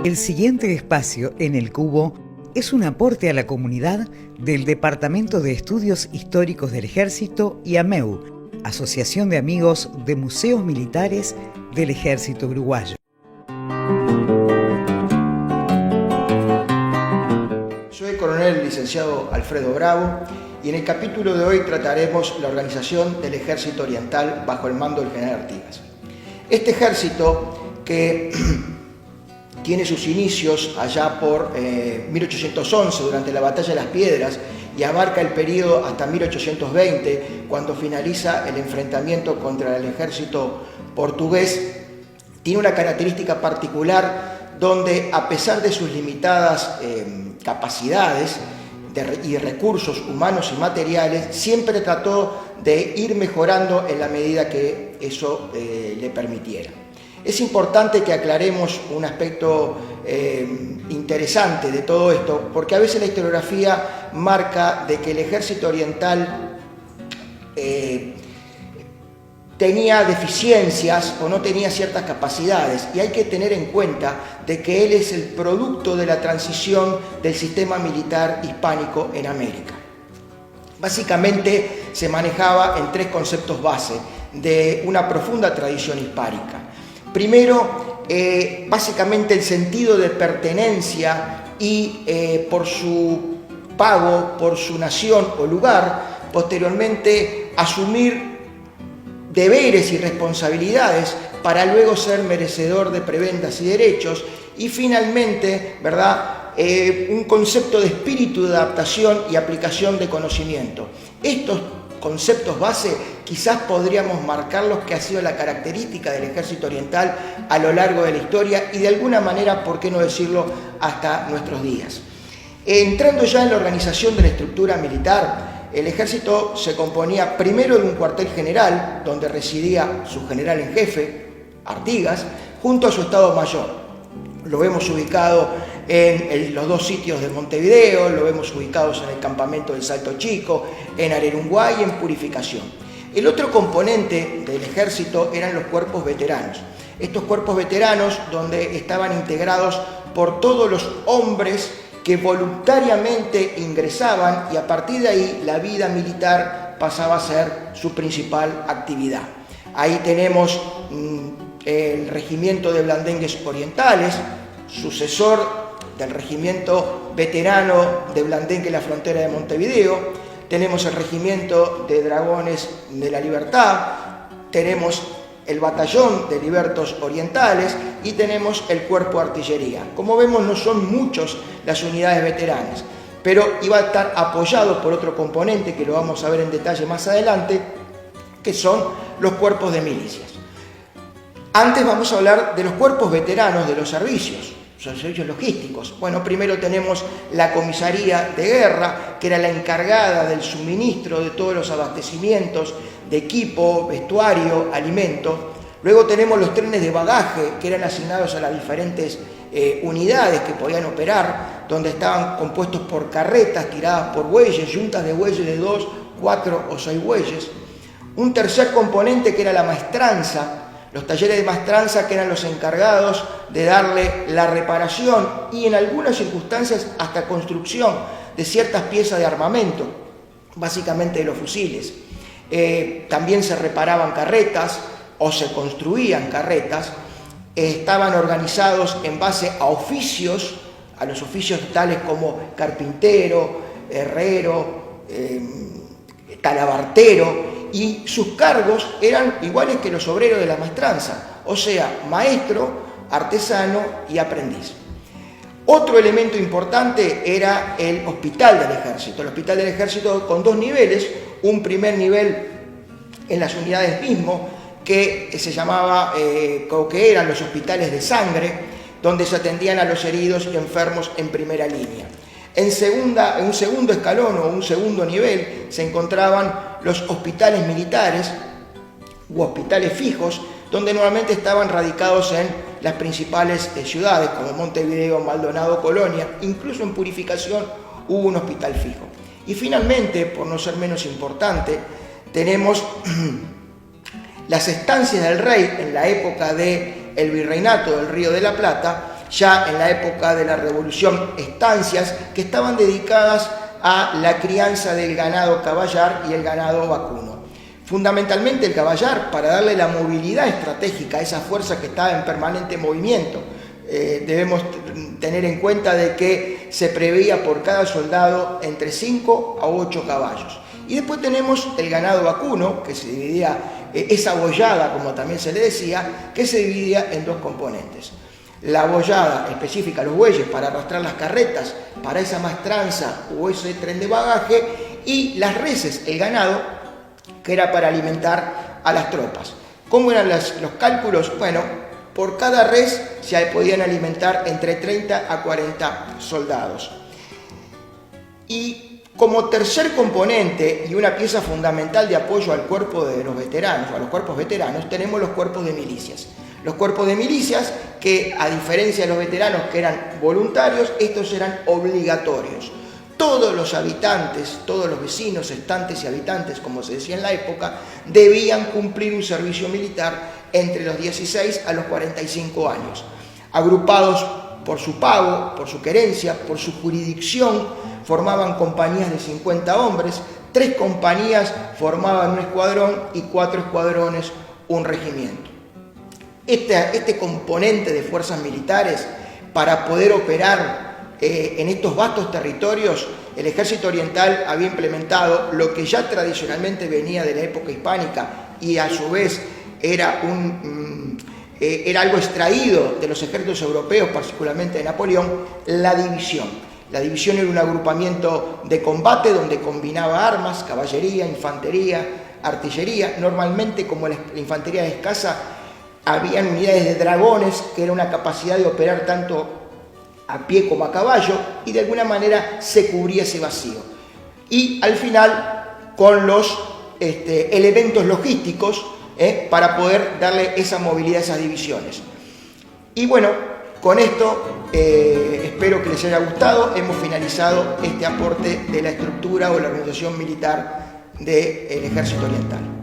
El siguiente espacio en el Cubo es un aporte a la comunidad del Departamento de Estudios Históricos del Ejército y AMEU, Asociación de Amigos de Museos Militares del Ejército Uruguayo. Soy el coronel licenciado Alfredo Bravo y en el capítulo de hoy trataremos la organización del Ejército Oriental bajo el mando del general Artigas. Este ejército que tiene sus inicios allá por 1811 durante la Batalla de las Piedras y abarca el periodo hasta 1820 cuando finaliza el enfrentamiento contra el ejército portugués, tiene una característica particular donde a pesar de sus limitadas capacidades y recursos humanos y materiales, siempre trató de ir mejorando en la medida que eso le permitiera. Es importante que aclaremos un aspecto interesante de todo esto, porque a veces la historiografía marca de que el ejército oriental tenía deficiencias o no tenía ciertas capacidades, y hay que tener en cuenta de que él es el producto de la transición del sistema militar hispánico en América. Básicamente se manejaba en tres conceptos base de una profunda tradición hispánica. Primero, básicamente el sentido de pertenencia y por su pago, por su nación o lugar, posteriormente asumir deberes y responsabilidades para luego ser merecedor de prebendas y derechos, y finalmente, ¿verdad?, un concepto de espíritu de adaptación y aplicación de conocimiento. Estos conceptos base quizás podríamos marcarlos que ha sido la característica del ejército oriental a lo largo de la historia y de alguna manera, por qué no decirlo, hasta nuestros días. Entrando ya en la organización de la estructura militar, el ejército se componía primero de un cuartel general, donde residía su general en jefe, Artigas, junto a su Estado Mayor. Lo vemos ubicado en los dos sitios de Montevideo, lo vemos ubicados en el campamento del Salto Chico, en Arerunguay y en Purificación. El otro componente del ejército eran los cuerpos veteranos. Estos cuerpos veteranos donde estaban integrados por todos los hombres que voluntariamente ingresaban, y a partir de ahí la vida militar pasaba a ser su principal actividad. Ahí tenemos el regimiento de blandengues orientales, sucesor del regimiento veterano de blandengue La Frontera de Montevideo. Tenemos el regimiento de dragones de la Libertad, tenemos el batallón de libertos orientales y tenemos el cuerpo de artillería. Como vemos, no son muchos las unidades veteranas, pero iba a estar apoyado por otro componente que lo vamos a ver en detalle más adelante, que son los cuerpos de milicias. Antes vamos a hablar de los cuerpos veteranos de los servicios logísticos. Bueno, primero tenemos la comisaría de guerra, que era la encargada del suministro de todos los abastecimientos de equipo, vestuario, alimentos. Luego tenemos los trenes de bagaje, que eran asignados a las diferentes unidades que podían operar, donde estaban compuestos por carretas tiradas por bueyes, yuntas de bueyes de 2, 4 o 6 bueyes. Un tercer componente que era la maestranza, los talleres de maestranza, que eran los encargados de darle la reparación y en algunas circunstancias hasta construcción de ciertas piezas de armamento, básicamente de los fusiles. También se reparaban carretas o se construían carretas. Estaban organizados en base a oficios, a los oficios tales como carpintero, herrero, talabartero, y sus cargos eran iguales que los obreros de la maestranza, o sea, maestro, artesano y aprendiz. Otro elemento importante era el hospital del ejército. El hospital del ejército con dos niveles, un primer nivel en las unidades mismo, que se llamaba, que eran los hospitales de sangre, donde se atendían a los heridos y enfermos en primera línea. En un segundo escalón o un segundo nivel se encontraban los hospitales militares u hospitales fijos, donde normalmente estaban radicados en las principales ciudades como Montevideo, Maldonado, Colonia. Incluso en Purificación hubo un hospital fijo. Y finalmente, por no ser menos importante, tenemos las estancias del rey en la época del virreinato del Río de la Plata, ya en la época de la Revolución, estancias que estaban dedicadas a la crianza del ganado caballar y el ganado vacuno. Fundamentalmente el caballar para darle la movilidad estratégica a esa fuerza que estaba en permanente movimiento. Debemos tener en cuenta de que se preveía por cada soldado entre 5 a 8 caballos. Y después tenemos el ganado vacuno, que se dividía, esa boyada, como también se le decía, que se dividía en dos componentes. La boyada específica, los bueyes para arrastrar las carretas, para esa maestranza o ese tren de bagaje, y las reses, el ganado, que era para alimentar a las tropas. ¿Cómo eran los cálculos? Bueno, por cada res se podían alimentar entre 30 a 40 soldados. Y como tercer componente y una pieza fundamental de apoyo al cuerpo de los veteranos, o a los cuerpos veteranos, tenemos los cuerpos de milicias. Los cuerpos de milicias que, a diferencia de los veteranos que eran voluntarios, estos eran obligatorios. Todos los habitantes, todos los vecinos, estantes y habitantes, como se decía en la época, debían cumplir un servicio militar entre los 16 a los 45 años. Agrupados por su pago, por su querencia, por su jurisdicción, formaban compañías de 50 hombres, 3 compañías formaban un escuadrón y 4 escuadrones un regimiento. Este componente de fuerzas militares, para poder operar en estos vastos territorios, el Ejército Oriental había implementado lo que ya tradicionalmente venía de la época hispánica y a su vez era algo extraído de los ejércitos europeos, particularmente de Napoleón, la división. La división era un agrupamiento de combate donde combinaba armas, caballería, infantería, artillería. Normalmente, como la infantería es escasa, habían unidades de dragones, que era una capacidad de operar tanto a pie como a caballo, y de alguna manera se cubría ese vacío. Y al final, con los elementos logísticos para poder darle esa movilidad a esas divisiones. Y bueno, con esto espero que les haya gustado. Hemos finalizado este aporte de la estructura o la organización militar del Ejército Oriental.